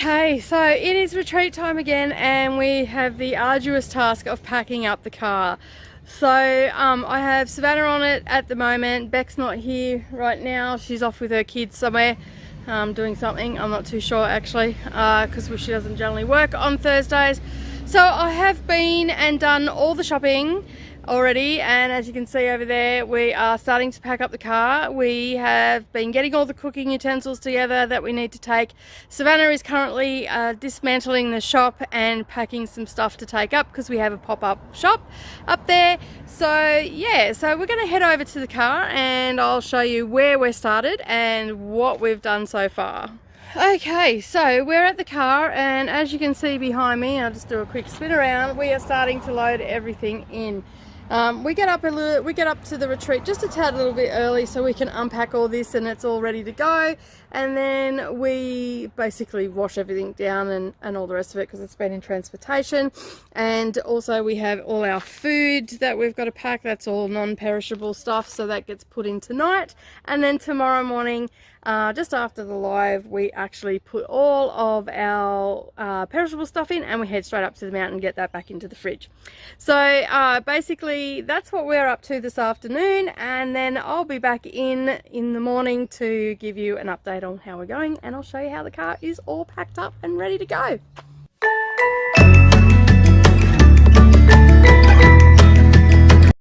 Okay, so it is retreat time again and we have the arduous task of packing up the car. So I have Savannah on it at the moment. Beck's not here right now. She's off with her kids somewhere doing something. I'm not too sure actually because she doesn't generally work on Thursdays. So I have been and done all the shopping already, and as you can see over there, we are starting to pack up the car. We have been getting all the cooking utensils together that we need to take. Savannah is currently dismantling the shop and packing some stuff to take up because we have a pop-up shop up there. So yeah, so we're going to head over to the car and I'll show you where we're started and what we've done so far. Okay, so we're at the car, and as you can see behind me, I'll just do a quick spin around, we are starting to load everything in. We get up to the retreat just a tad a little bit early so we can unpack all this and it's all ready to go, and then we basically wash everything down and all the rest of it because it's been in transportation. And also we have all our food that we've got to pack. That's all non-perishable stuff, so that gets put in tonight, and then tomorrow morning just after the live we actually put all of our perishable stuff in and we head straight up to the mountain and get that back into the fridge. So basically that's what we're up to this afternoon, and then I'll be back in the morning to give you an update on how we're going, and I'll show you how the car is all packed up and ready to go.